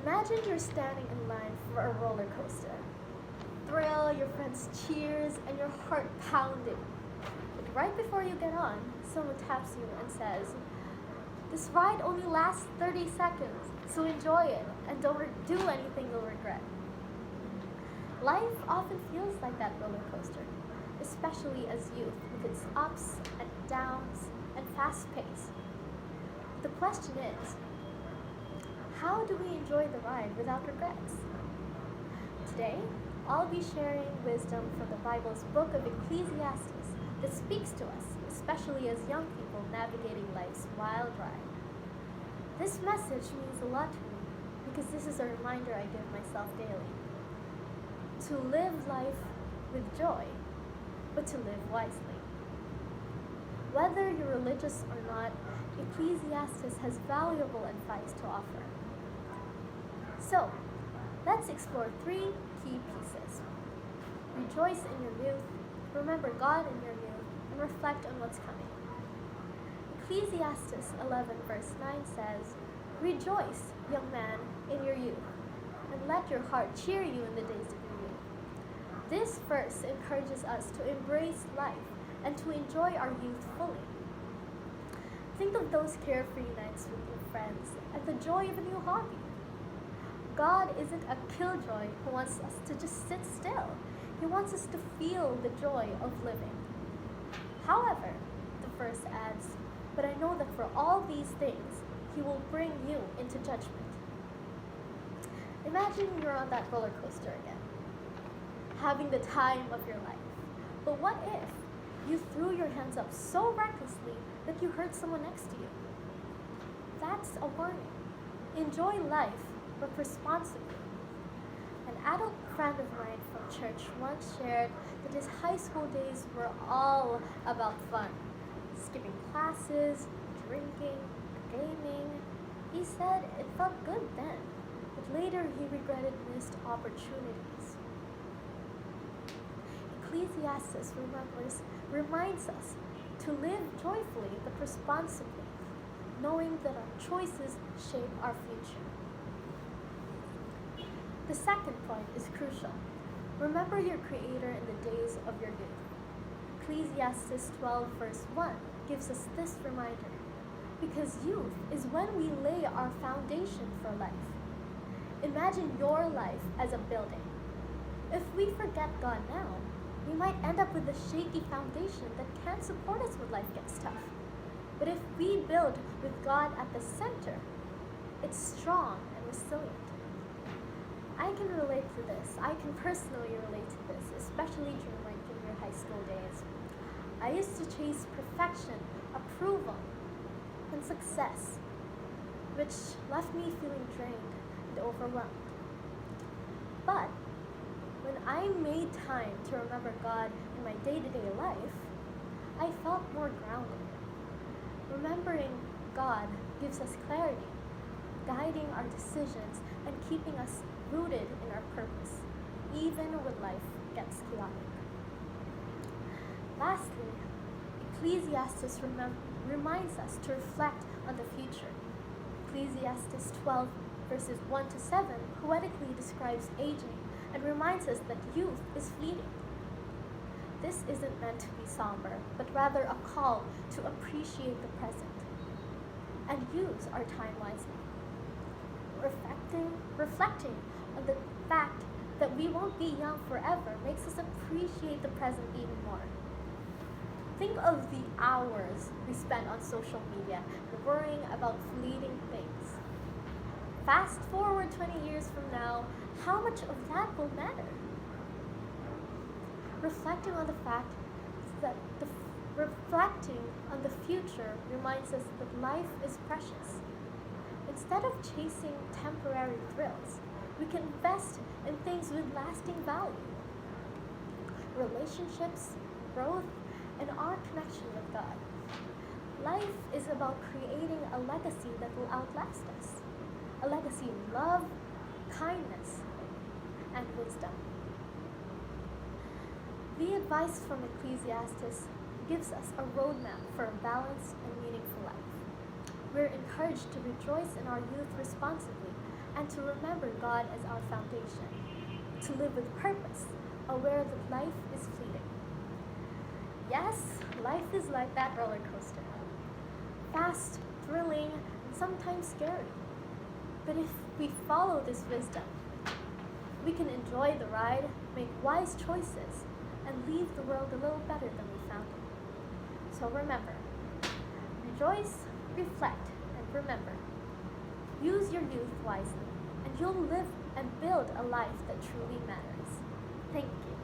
Imagine you're standing in line for a roller coaster. Thrill, your friends' cheers, and your heart pounding. But right before you get on, someone taps you and says, "This ride only lasts 30 seconds, so enjoy it and don't do anything you'll regret." Life often feels like that roller coaster, especially as youth with its ups and downs and fast pace. The question is, how do we enjoy the ride without regrets? Today, I'll be sharing wisdom from the Bible's book of Ecclesiastes that speaks to us, especially as young people navigating life's wild ride. This message means a lot to me because this is a reminder I give myself daily. To live life with joy, but to live wisely. Whether you're religious or not, Ecclesiastes has valuable advice to offer. So, let's explore 3 key pieces. Rejoice in your youth, remember God in your youth, and reflect on what's coming. Ecclesiastes 11 verse 9 says, "Rejoice, young man, in your youth, and let your heart cheer you in the days of your youth." This verse encourages us to embrace life and to enjoy our youth fully. Think of those carefree nights with your friends and the joy of a new hobby. God isn't a killjoy who wants us to just sit still. He wants us to feel the joy of living. However, the verse adds, "But I know that for all these things, He will bring you into judgment." Imagine you're on that roller coaster again, having the time of your life. But what if you threw your hands up so recklessly that you hurt someone next to you? That's a warning. Enjoy life, but responsibly. An adult friend of mine from church once shared that his high school days were all about fun. Skipping classes, drinking, gaming. He said it felt good then, but later he regretted missed opportunities. Ecclesiastes reminds us to live joyfully but responsibly, knowing that our choices shape our future. The second point is crucial. Remember your Creator in the days of your youth. Ecclesiastes 12 verse 1 gives us this reminder, because youth is when we lay our foundation for life. Imagine your life as a building. If we forget God now, we might end up with a shaky foundation that can't support us when life gets tough. But if we build with God at the center, it's strong and resilient. I can relate to this. I can personally relate to this, especially during my junior high school days. I used to chase perfection, approval, and success, which left me feeling drained and overwhelmed. But when I made time to remember God in my day-to-day life, I felt more grounded. Remembering God gives us clarity, guiding our decisions and keeping us rooted in our purpose, even when life gets chaotic. Lastly, Ecclesiastes reminds us to reflect on the future. Ecclesiastes 12 verses 1 to 7 poetically describes aging and reminds us that youth is fleeting. This isn't meant to be somber, but rather a call to appreciate the present and use our time wisely. Reflecting on the fact that we won't be young forever makes us appreciate the present even more. Think of the hours we spend on social media and worrying about fleeting things. Fast forward 20 years from now, how much of that will matter? Reflecting on the future reminds us that life is precious. Instead of chasing temporary thrills, we can invest in things with lasting value. Relationships, growth, and our connection with God. Life is about creating a legacy that will outlast us. A legacy of love, kindness, and wisdom. The advice from Ecclesiastes gives us a roadmap for a balanced and meaningful life. We're encouraged to rejoice in our youth responsibly and to remember God as our foundation, to live with purpose, aware that life is fleeting. Yes, life is like that roller coaster. Fast, thrilling, and sometimes scary. But if we follow this wisdom, we can enjoy the ride, make wise choices, and leave the world a little better than we found it. So remember, rejoice, reflect, and remember. Use your youth wisely, and you'll live and build a life that truly matters. Thank you.